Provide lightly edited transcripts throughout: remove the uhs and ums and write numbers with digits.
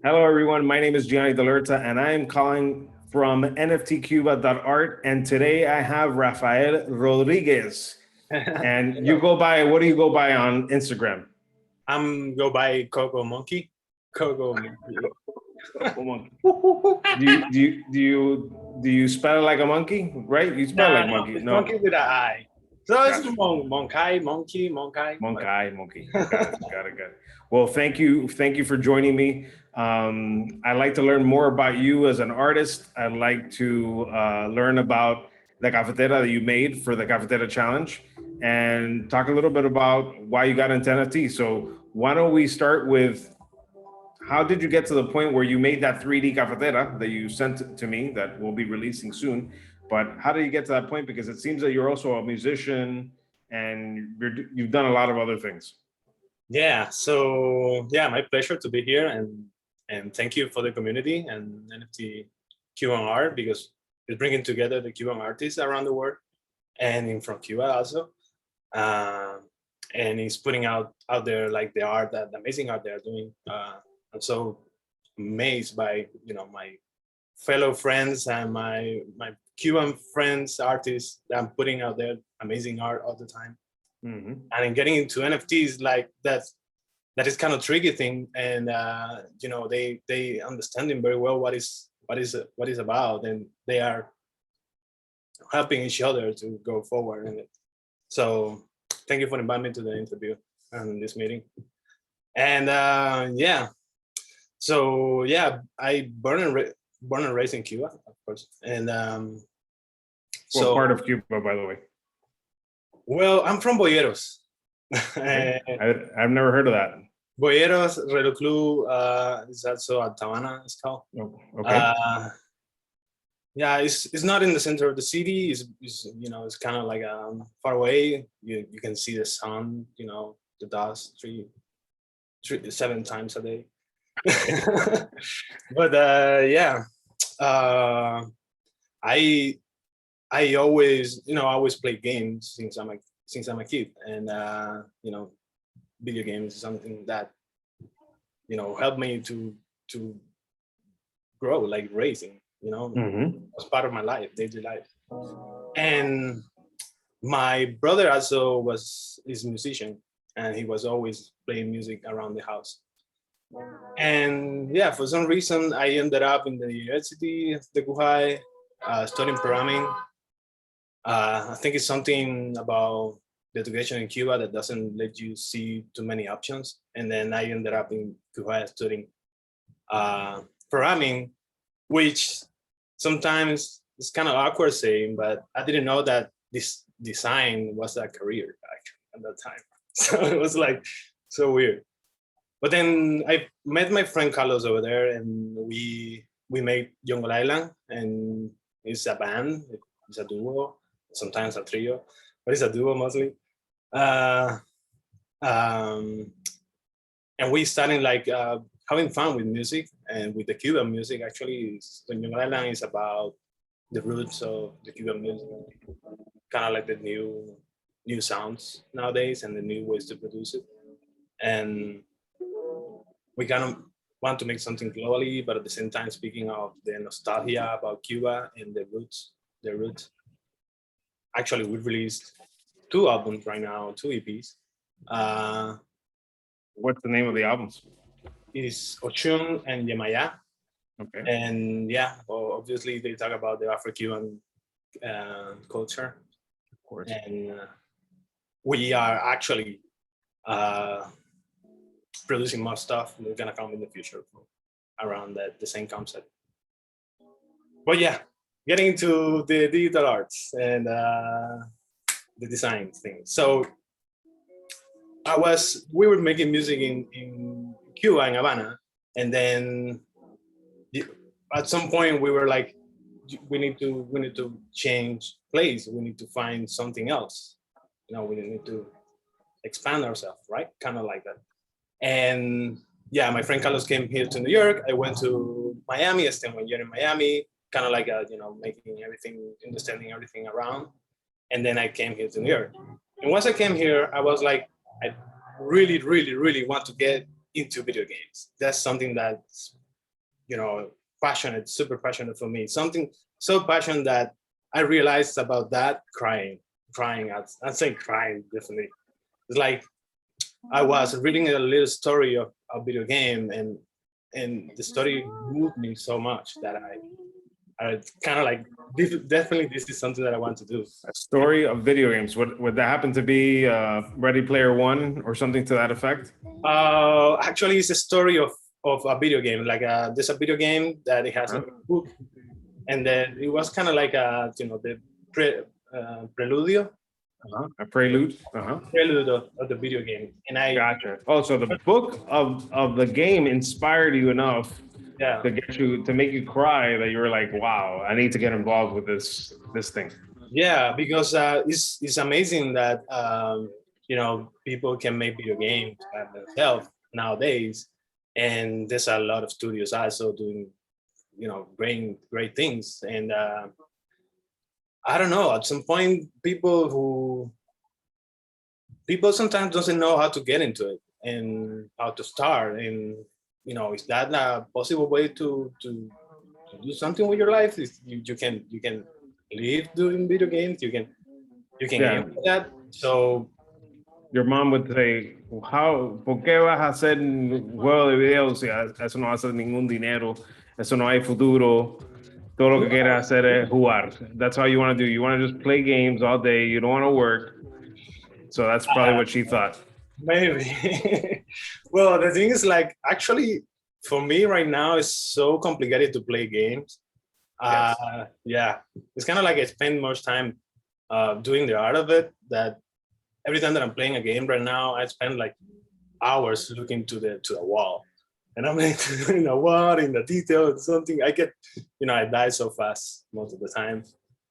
Hello, everyone. My name is Gianni Delerta, and I am calling from nftcuba.art. And today I have Rafael Rodriguez. And you go by, what do you go by on Instagram? I'm go by Coco Monkey. Coco Monkey. Do you spell it like a monkey? Right? You spell like monkey. No, monkey with an I. So it's monkey. Monkey. Got it. Well, thank you for joining me. I'd like to learn more about you as an artist. I'd like to learn about the cafetera that you made for the Cafetera Challenge and talk a little bit about why you got into NFT. So why don't we start with, how did you get to the point where you made that 3D cafetera that you sent to me that we'll be releasing soon? But how did you get to that point? Because it seems that you're also a musician and you've done a lot of other things. Yeah, so yeah, my pleasure to be here, and thank you for the community and NFT Cuban art, because it's bringing together the Cuban artists around the world and from Cuba also. And it's putting out there like the art, the amazing art they're doing. I'm so amazed by my fellow friends and my Cuban friends, artists that I'm putting out there amazing art all the time. Mm-hmm. And in getting into NFTs, like that is kind of tricky thing, and they understanding very well what is about, and they are helping each other to go forward in it. So thank you for inviting me to the interview and this meeting. And so yeah, I born and raised in Cuba, of course. And what part of Cuba, by the way? Well, I'm from Boyeros. Okay. I've never heard of that. Boyeros, Reloj Club is also at Havana, it's called. Oh, okay. Yeah, it's not in the center of the city. It's kind of like far away. You can see the sun, the dust, 7 times a day. But yeah, I always play games since I'm a kid, and video games is something that helped me to grow, like racing. Mm-hmm. Was part of my life, daily life. And my brother also is a musician, and he was always playing music around the house. And yeah, for some reason, I ended up in the university, the Cujae, studying programming. I think it's something about the education in Cuba that doesn't let you see too many options. And then I ended up in Cuba studying programming, which sometimes it's kind of awkward saying, but I didn't know that this design was a career at that time. So it was like so weird. But then I met my friend Carlos over there, and we made Yongolailan, and it's a band, it's a duo, sometimes a trio, but it's a duo mostly. And we started like having fun with music, and with the Cuban music. Actually, Yongolailan is about the roots of the Cuban music, kind of like the new sounds nowadays and the new ways to produce it. And we kind of want to make something globally, but at the same time speaking of the nostalgia about Cuba and the roots. Actually, we released 2 albums right now, 2 EPs. What's the name of the albums? It's Ochun and Yemaya. Okay. And yeah, well, obviously they talk about the Afro-Cuban culture. Of course. And we are actually producing more stuff. We're gonna come in the future around the same concept. But yeah, getting into the digital arts and the design thing. So we were making music in Cuba, in Havana, and then at some point we were like, we need to change place. We need to find something else. We need to expand ourselves, right? Kind of like that. And yeah, my friend Carlos came here to New York. I went to Miami. I spent 1 year in Miami, kind of like making everything, understanding everything around. And then I came here to New York. And once I came here, I was like, really, really, really want to get into video games. That's something that's, passionate, super passionate for me. Something so passionate that I realized about that crying. I'd say crying, definitely. It's like I was reading a little story of a video game, and the story moved me so much that I kind of like, definitely this is something that I want to do. A story of video games. Would that happen to be Ready Player One or something to that effect? Actually, it's a story of a video game. Like there's a video game that it has a book, and then it was kind of like the prelude. A prelude. Prelude of the video game, and I Gotcha. Oh, so the book of the game inspired you enough to get you to make you cry that you were like, wow, I need to get involved with this thing. Yeah, because it's amazing that people can make video games by themselves nowadays, and there's a lot of studios also doing great things. And I don't know, at some point people sometimes doesn't know how to get into it and how to start, and is that a possible way to do something with your life? You can live doing video games, you can game with that. So your mom would say, ¿por qué vas a hacer un juego de video si eso no hace ningún dinero, eso no hay futuro, todo lo que quieres hacer es jugar? That's all you want to do. You want to just play games all day, you don't want to work. So that's probably what she thought. Maybe. Well, the thing is, like, actually, for me right now, it's so complicated to play games. Yes. Yeah, it's kind of like I spend much time doing the art of it, that every time that I'm playing a game right now, I spend like hours looking to the wall. And I'm like, what in the detail and something. I get, I die so fast most of the time.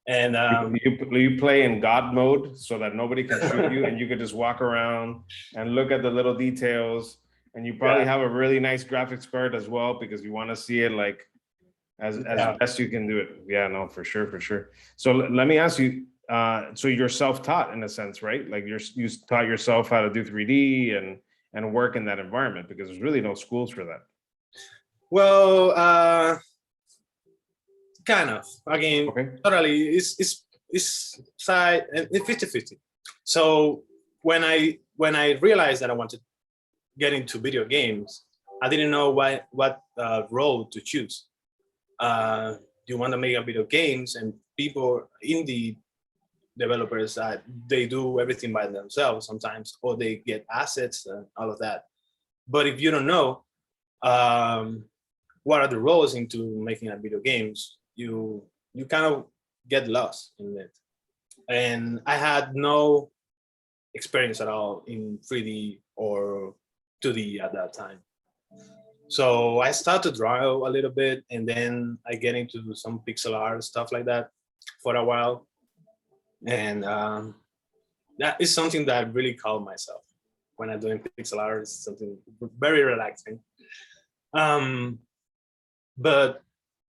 And you play in God mode so that nobody can shoot you, and you could just walk around and look at the little details. And you probably have a really nice graphics card as well, because you want to see it like as best you can do it. Yeah, no, for sure. So let me ask you. So you're self-taught in a sense, right? Like you taught yourself how to do 3D and work in that environment, because there's really no schools for that. Well, kind of. Again, totally. It's side 50-50. So when I realized that I wanted to get into video games, I didn't know what role to choose. Do you want to make a video games, and people, indie developers, they do everything by themselves sometimes, or they get assets and all of that. But if you don't know what are the roles into making a video games, you kind of get lost in it. And I had no experience at all in 3D or 2D at that time. So I started to draw a little bit, and then I get into some pixel art, stuff like that for a while. And that is something that I really call myself when I'm doing pixel art. It's something very relaxing. But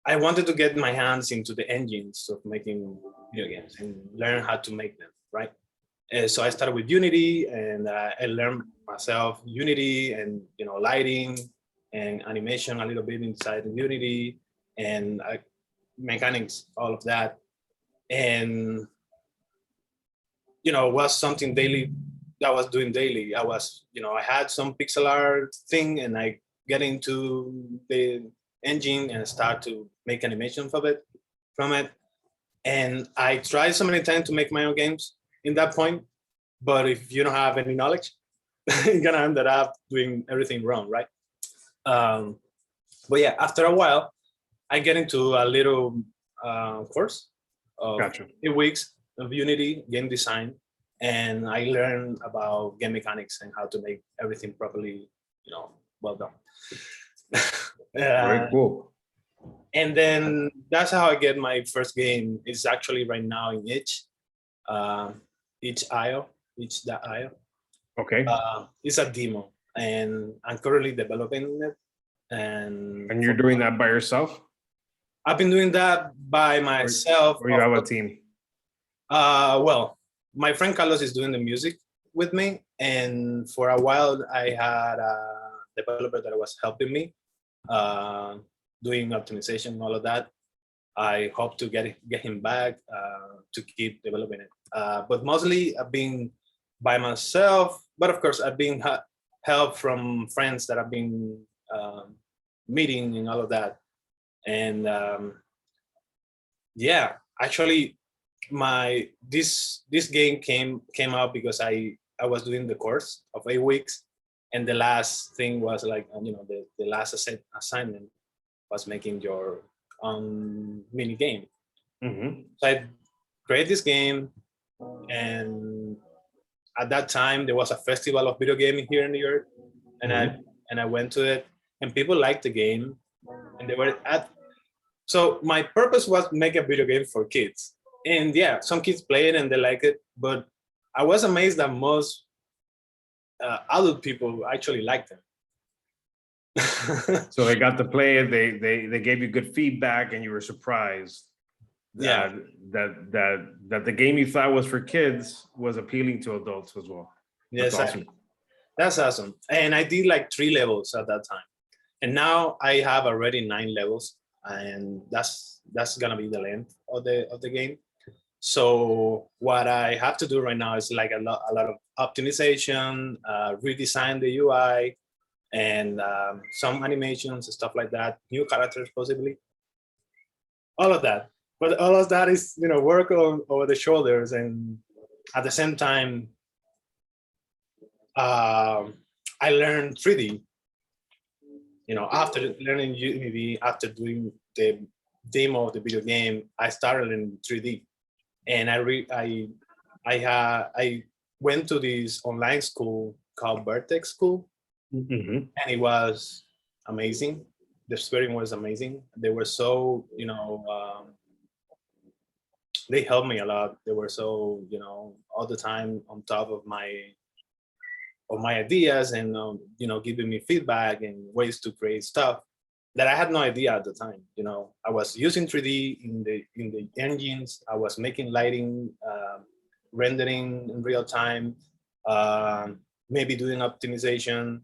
I wanted to get my hands into the engines of making video games and learn how to make them, right? So I started with Unity, and I learned myself Unity and lighting and animation a little bit inside Unity, and mechanics, all of that. And was something daily that I was doing daily. I was, I had some pixel art thing, and I get into the engine and start to make animation from it. And I tried so many times to make my own games in that point, but if you don't have any knowledge, you're gonna end up doing everything wrong, right? But yeah, after a while, I get into a little course of 8 weeks of Unity game design, and I learned about game mechanics and how to make everything properly, well done. Very cool. And then that's how I get my first game. It's actually right now in itch.io. Okay. It's a demo, and I'm currently developing it. And you're doing that by yourself? I've been doing that by myself. Or you have a team? Well, my friend Carlos is doing the music with me, And for a while, I had a developer that was helping me doing optimization and all of that. I hope to get him back to keep developing it. But mostly I've been by myself. But of course, I've been help from friends that I've been meeting and all of that. And yeah, actually, this game came out because I was doing the course of 8 weeks, and the last thing was like the last assignment was making your mini game. Mm-hmm. So I created this game, and at that time there was a festival of video gaming here in New York, and I went to it, and people liked the game, and they were at. So my purpose was make a video game for kids, and yeah, some kids play it and they like it, but I was amazed that most adult people actually liked them. So they got to play it. They gave you good feedback, and you were surprised Yeah, that the game you thought was for kids was appealing to adults as well. That's yes, awesome. that's awesome. And I did like 3 levels at that time, and now I have already 9 levels, and that's gonna be the length of the game. So what I have to do right now is like a lot of optimization, redesign the UI, and some animations, stuff like that, new characters possibly, all of that. But all of that is work over the shoulders, and at the same time, I learned 3D. After learning Unity, after doing the demo of the video game, I started in 3D, and I went to this online school called Vertex School, Mm-hmm. and it was amazing. The experience was amazing. They were so they helped me a lot. They were so all the time on top of my ideas, and giving me feedback and ways to create stuff that I had no idea at the time. I was using 3D in the engines. I was making lighting, rendering in real time, maybe doing optimization,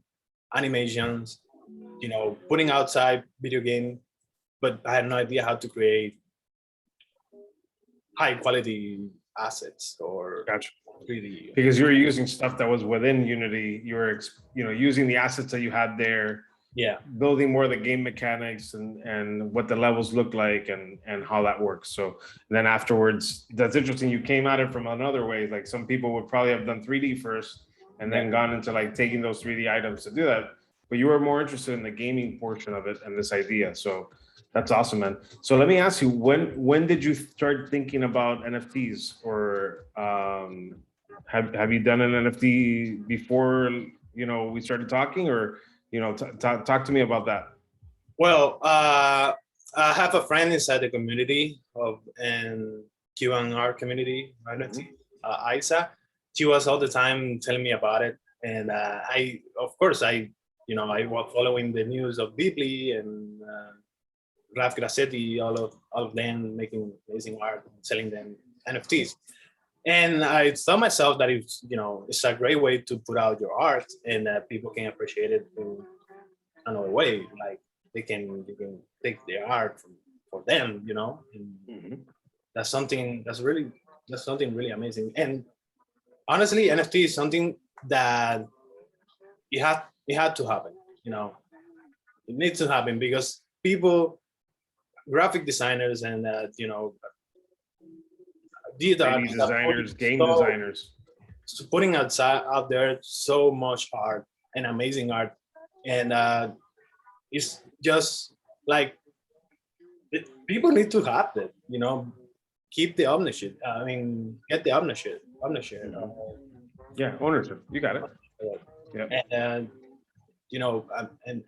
animations, putting outside video game, but I had no idea how to create high quality assets or Gotcha. 3D. Because you were using stuff that was within Unity. You were using the assets that you had there, Yeah, building more of the game mechanics and what the levels look like and how that works. So then afterwards, that's interesting. You came at it from another way. Like some people would probably have done 3D first and then gone into like taking those 3D items to do that. But you were more interested in the gaming portion of it and this idea. So that's awesome, man. So let me ask you, when did you start thinking about NFTs, or have you done an NFT before we started talking, or talk to me about that. Well, I have a friend inside the community of and Cuban art community, Isa. She was all the time telling me about it, and I, of course, I was following the news of Bibli and Raf Grassetti, all of them making amazing art and selling them NFTs. And I thought myself that it's a great way to put out your art, and that people can appreciate it in another way. Like they can take their art for them, and that's something really amazing. And honestly, NFT is something that it had to happen. It needs to happen because people, graphic designers, and designers, game designers, putting out there so much art and amazing art, and it's just like people need to have that. Keep the ownership. I mean, get the ownership. Yeah, ownership. You got it. Yeah. And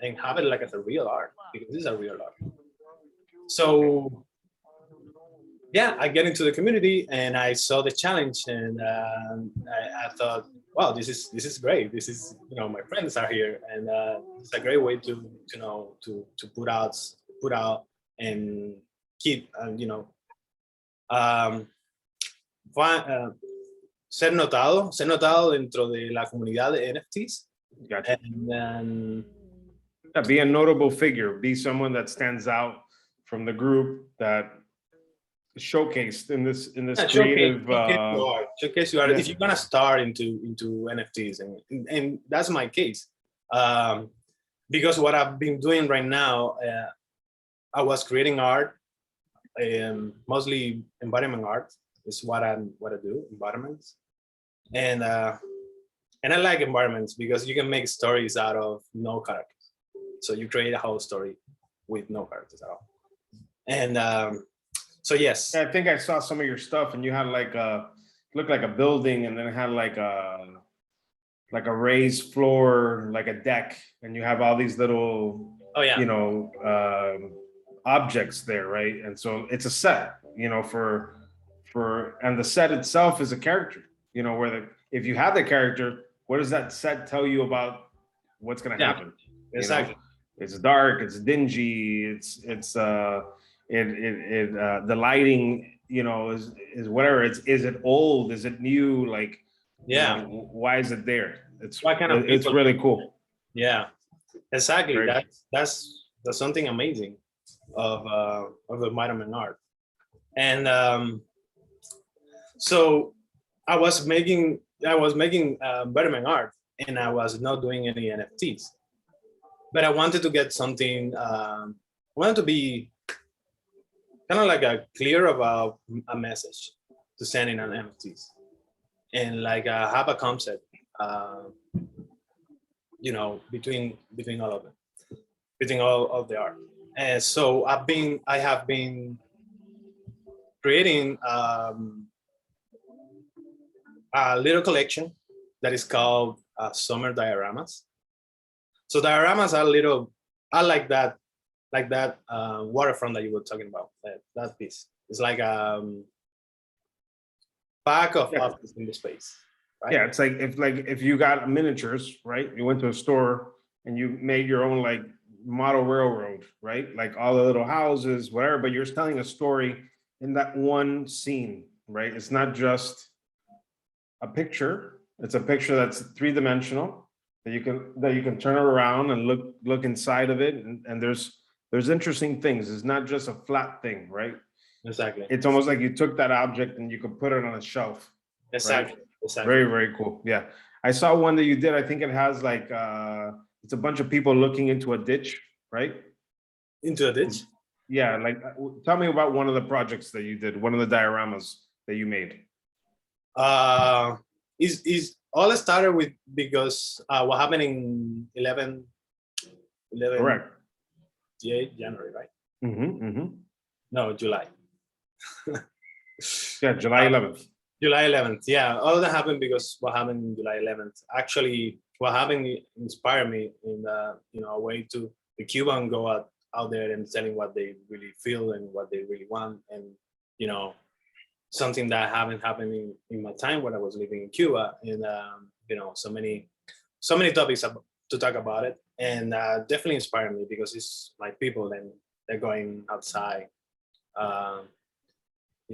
and have it like as a real art, because this is a real art. So yeah, I get into the community and I saw the challenge, and I thought, wow, this is great. This is my friends are here, and it's a great way to put out and keep um, ser notado dentro de la comunidad de NFTs. Gotcha. And then, Yeah, be a notable figure. Be someone that stands out from the group, that is showcased in this creative. showcase you are. If you're gonna start into NFTs, and that's my case, because what I've been doing right now, I was creating art, mostly environment art is what I do, environments, and I like environments because you can make stories out of no characters. So you create a whole story with no characters at all. And so yes, I think I saw some of your stuff, and you had like looked like a building, and then it had like a raised floor, like a deck, and you have all these little objects there, right? And so it's a set, and the set itself is a character, where if you have the character, what does that set tell you about what's going to happen? Exactly. It's dark, it's dingy, it's the lighting, is whatever. Is it old? Is it new? Like, why is it there? It's really cool. Yeah, exactly. Great. That's something amazing of the environment art. And so I was making environment art, and I was not doing any NFTs, but I wanted to get something. I wanted to be kind of like clear about a message to send in an NFTs, and like have a concept, between all of them, between all of the art. And so I have been creating a little collection that is called summer dioramas. So dioramas are little, I like that waterfront that you were talking about. That piece. It's like a pack of objects in the space. Right? Yeah, it's like if you got miniatures, right? You went to a store and you made your own like model railroad, right? Like all the little houses, whatever, but you're telling a story in that one scene, right? It's not just a picture. It's a picture that's three-dimensional that you can turn around and look inside of it, and there's interesting things. It's not just a flat thing, right? Exactly. It's almost like you took that object and you could put it on a shelf. Exactly. Right? Exactly. Very, very cool. Yeah. I saw one that you did. I think it has like it's a bunch of people looking into a ditch, right? Into a ditch? Yeah, like tell me about one of the projects that you did, one of the dioramas that you made. Is all started with because what happened in 11 Correct. January, right? Mm-hmm. No, July. Yeah, July 11th. July 11th. Yeah, all of that happened because what happened in July 11th. Actually, what happened inspired me in a way to the Cuban go out there and telling what they really feel and what they really want, and something that haven't happened in my time when I was living in Cuba, and so many topics to talk about it, and definitely inspired me because it's like people and they're going outside. I'm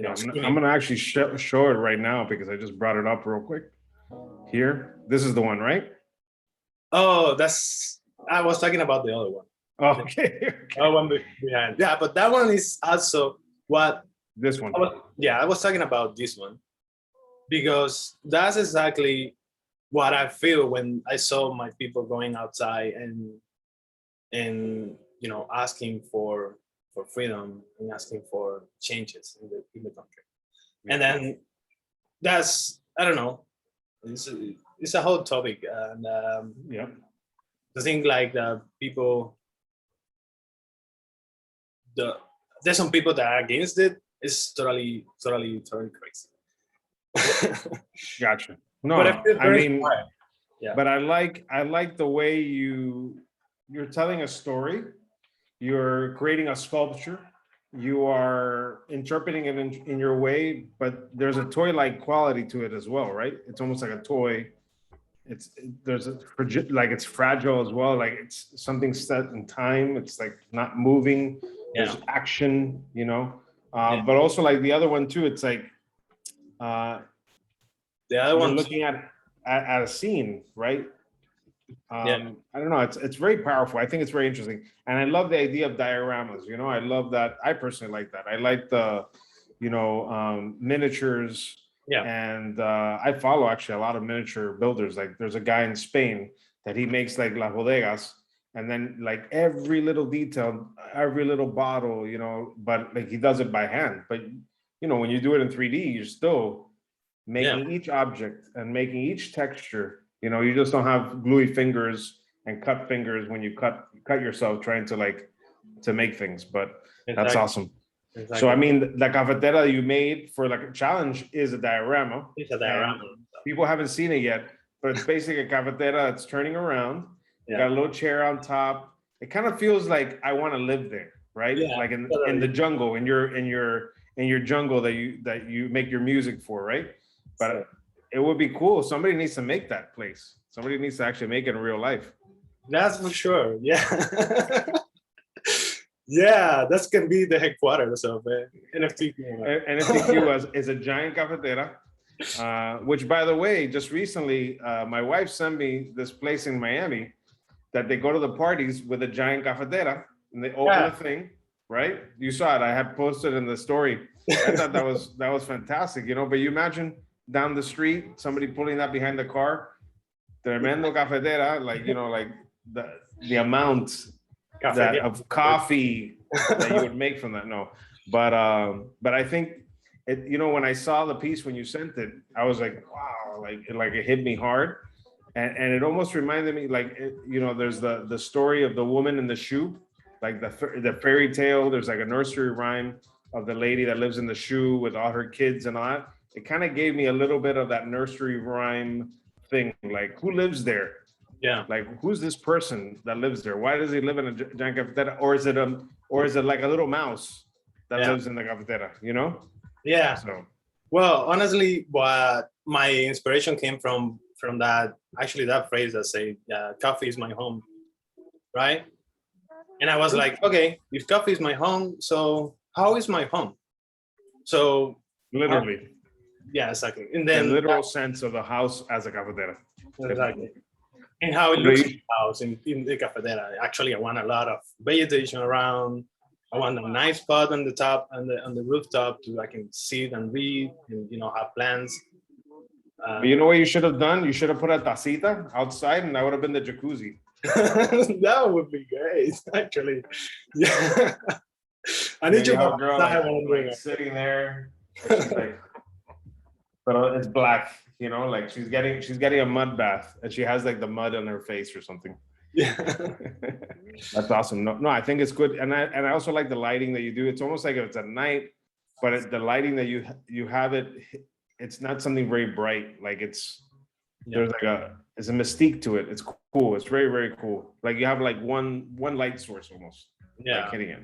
gonna actually show it right now because I just brought it up real quick. Here, this is the one, right? Oh, I was talking about the other one. Oh, okay. That one behind. Yeah, but that one is also what this one. I was talking about this one because that's exactly what I feel when I saw my people going outside and asking for freedom and asking for changes in the country. And then that's, I don't know, it's a whole topic. And I think like the people, there's some people that are against it. It's totally crazy. Gotcha. No, but I like the way you're telling a story. You're creating a sculpture. You are interpreting it in your way, but there's a toy-like quality to it as well, right? It's almost like a toy. It's fragile as well. Like it's something set in time. It's like not moving. There's action, but also like the other one too. It's like The other you're one, looking at a scene, right? yeah, I don't know. It's very powerful. I think it's very interesting, and I love the idea of dioramas. You know, I love that. I personally like that. I like the, miniatures, yeah, and I follow actually a lot of miniature builders. Like there's a guy in Spain that he makes like las bodegas, and then like every little detail, every little bottle, but like he does it by hand. But when you do it in 3D, you're still yeah, making each object and making each texture. You just don't have gluey fingers and cut fingers when you cut yourself trying to make things. But that's exactly, awesome. So I exactly. mean, the cafetera you made for like a challenge is a diorama, It's a diorama. and people haven't seen it yet, but it's basically a cafetera. It's turning around, Yeah, got a little chair on top. It kind of feels like I want to live there, right? yeah, Like in the totally. jungle, in your jungle that you make your music for, right? So, But it would be cool. Somebody needs to make that place. Somebody needs to actually make it in real life. that's for sure. Yeah. Yeah, that's gonna be the headquarters of NFT. NFTQ is a giant cafetera, which, by the way, just recently, my wife sent me this place in Miami that they go to the parties with a giant cafetera and they open the Yeah. thing, right? You saw it. I had posted in the story. I thought that was fantastic, But you imagine down the street, somebody pulling that behind the car, tremendo cafetera, like the amount Cafe. that of coffee that you would make from that. No, but I think it. When I saw the piece when you sent it, I was like, wow, like it hit me hard, and it almost reminded me, there's the story of the woman in the shoe, like the fairy tale. There's like a nursery rhyme of the lady that lives in the shoe with all her kids and all that. It kind of gave me a little bit of that nursery rhyme thing, like who lives there? Yeah. Like, who's this person that lives there? Why does he live in a giant cafetera? Or is it like a little mouse that Yeah. lives in the cafetera? Yeah. So Well, honestly, what my inspiration came from that actually that phrase that say coffee is my home, right? And I was like, okay, if coffee is my home, so how is my home? So literally, yeah, exactly. And the then literal sense of the house as a cafetera. exactly. And how it looks in the house in the cafetera. Actually, I want a lot of vegetation around. I want a nice spot on the top on the rooftop to I can sit and read and have plants. But you know what you should have done? You should have put a tacita outside, and that would have been the jacuzzi. That would be great, actually. Yeah. I need You you have to a girl like sitting there. She's like, but it's black. Like she's getting a mud bath, and she has like the mud on her face or something. Yeah. That's awesome. No, I think it's good, and I also like the lighting that you do. It's almost like if it's at night, but the lighting that you have it's not something very bright. Like there's like it's a mystique to it. It's cool. It's very, very cool. Like you have like one light source almost. Yeah. Like hitting it.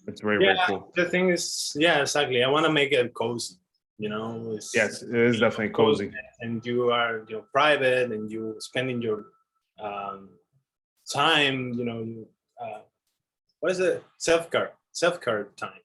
It's very, very cool. The thing is, yeah, exactly. I want to make it cozy. Yes, it is definitely cozy. And you are private, and you spending your time. What is it? Self-care time.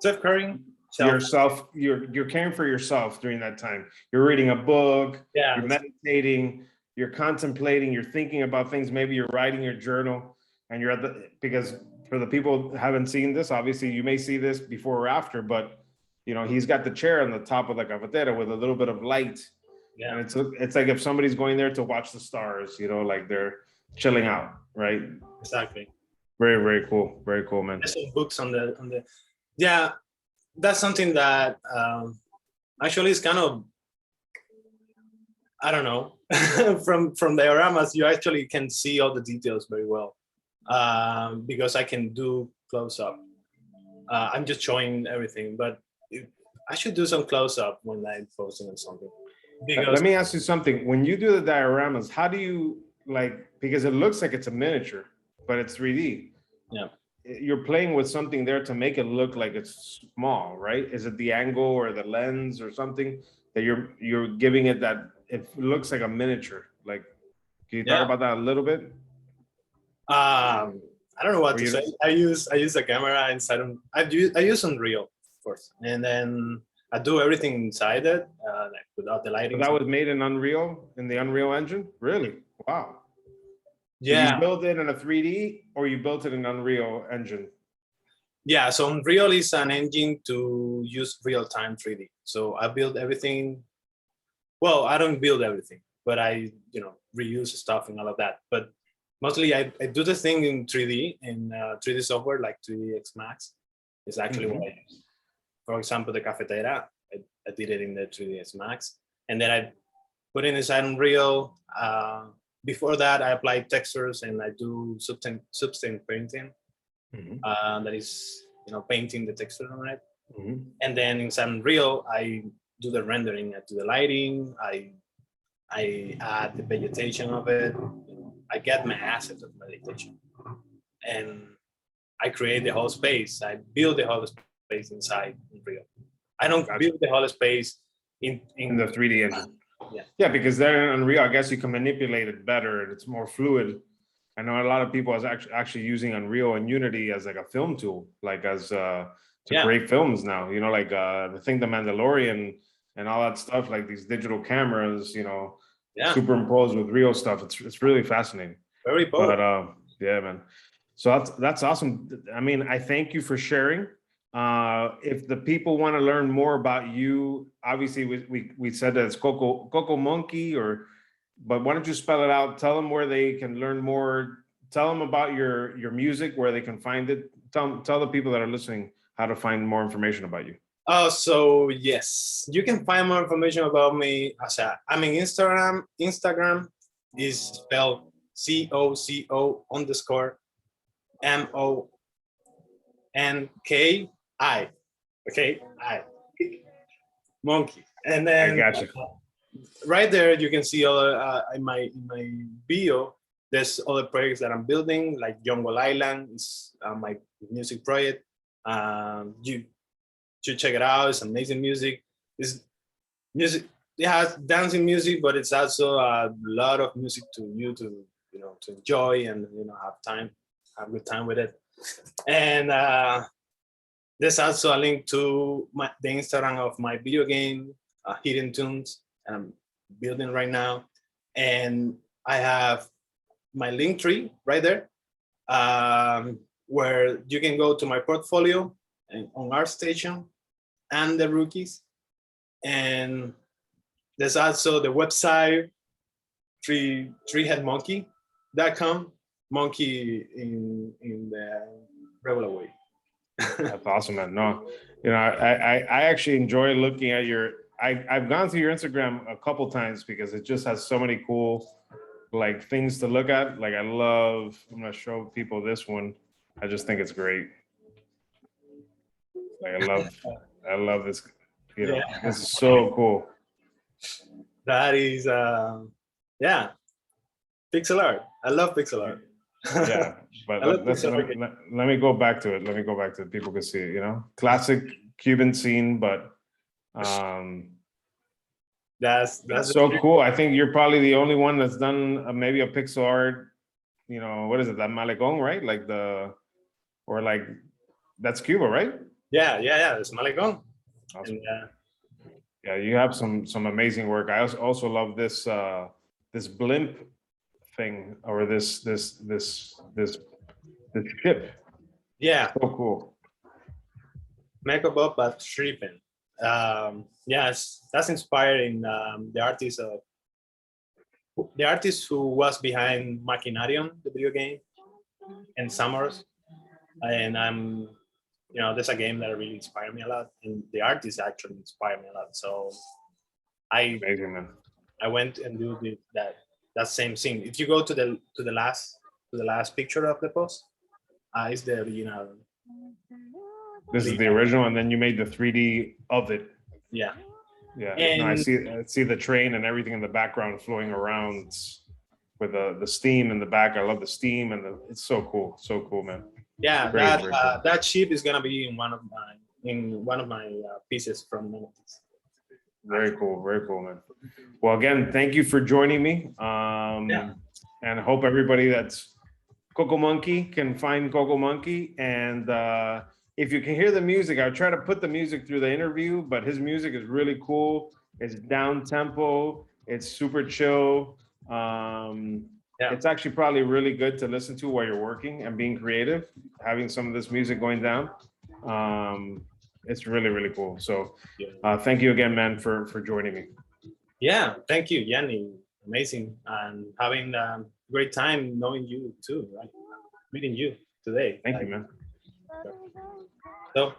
Self-caring. You're caring for yourself during that time. You're reading a book, Yeah. You're meditating, you're contemplating, you're thinking about things. Maybe you're writing your journal, and you're because for the people who haven't seen this, obviously you may see this before or after, but he's got the chair on the top of the cafetera with a little bit of light. Yeah. And it's like if somebody's going there to watch the stars, like they're chilling out, right? Exactly. Very, very cool. Very cool, man. There's some books on the yeah, that's something that actually is kind of, I don't know, from dioramas you actually can see all the details very well, because I can do close up. I'm just showing everything, but I should do some close up when I'm posting on something. Let me ask you something. When you do the dioramas, how do you because it looks like it's a miniature, but it's 3D. Yeah. You're playing with something there to make it look like it's small, right? Is it the angle or the lens or something that you're giving it that it looks like a miniature? Like, can you talk about that a little bit? I don't know what to say. I use a camera inside of I use Unreal, of course, and then I do everything inside it, like without the lighting. But that was made in Unreal, in the Unreal Engine? Really? Wow. So Yeah, you built it in a 3D or you built it in Unreal Engine? yeah. So Unreal is an engine to use real-time 3D. So I build everything. Well, I don't build everything, but I, reuse stuff and all of that. But mostly I do the thing in 3D, in 3D software like 3ds Max is actually what I use. For example, the Cafetera, I did it in the 3ds Max. And then I put it inside Unreal. Before that, I applied textures and I do substance painting. That is, painting the texture on it. And then in Unreal, I do the rendering, I do the lighting, I add the vegetation of it. I get my assets of vegetation, and I create the whole space. I build the whole space inside Unreal. I don't build the whole space in the 3D engine. Yeah. Yeah, because then in Unreal, I guess you can manipulate it better and it's more fluid. I know a lot of people is actually using Unreal and Unity as like a film tool, like as to create films now. Like the thing, The Mandalorian, and all that stuff, like these digital cameras, superimposed with real stuff. It's really fascinating. Very bold. But yeah, man. So that's awesome. I mean, I thank you for sharing. If the people want to learn more about you, obviously we said that it's Coco Monkey, but why don't you spell it out? Tell them where they can learn more. Tell them about your music, where they can find it. Tell the people that are listening how to find more information about you. So yes, you can find more information about me. I'm in Instagram. Instagram is spelled COCO_MONKI. Okay, monkey. And then I gotcha. Right there, you can see all in my bio. There's other projects that I'm building, like Yongolailan is my music project. You should check it out. It's amazing music. It's music. It has dancing music, but it's also a lot of music to enjoy and have a good time with it. And there's also a link to the Instagram of my video game, Hidden Tunes, and I'm building right now. And I have my link tree right there, where you can go to my portfolio and on ArtStation and the rookies. And there's also the website, treeheadmonkey.com, monkey in the regular way. That's awesome, man. No, I actually enjoy looking at I've gone through your Instagram a couple times because it just has so many cool like things to look at. Like I'm gonna show people this one. I just think it's great. Like I love this. This is so cool. That is pixel art. I love pixel art. Yeah, but let me go back to it. Let me go back to it. People can see it, classic Cuban scene, but that's so cool. I think you're probably the only one that's done maybe a pixel art, what is it, that Malecón, right? That's Cuba, right? Yeah, it's Malecón. Awesome. And, yeah, you have some amazing work. I also love this this blimp thing, or this ship. Yeah. So cool. Makeup up but stripping. Yes, that's inspiring the artist who was behind Machinarium, the video game, and Summers. And there's a game that really inspired me a lot, and the artist actually inspired me a lot. So Amazing, man. I went and do that same scene. If you go to the last picture of the post, it's the original. This is the original, and then you made the 3D of it. Yeah. Yeah. And I see the train and everything in the background flowing around with the steam in the back. I love the steam, and it's so cool. So cool, man. Yeah, that ship is gonna be in one of my pieces from Memphis. Very cool, man. Well, again, thank you for joining me. And I hope everybody that's Coco Monkey can find Coco Monkey, and if you can hear the music, I try to put the music through the interview, but his music is really cool. It's down tempo. It's super chill. Yeah. It's actually probably really good to listen to while you're working and being creative, having some of this music going down. It's really, really cool. So thank you again, man, for joining me. Yeah, thank you, Yanni. Amazing, and having a great time knowing you too, right? Meeting you today. Thank you, man. So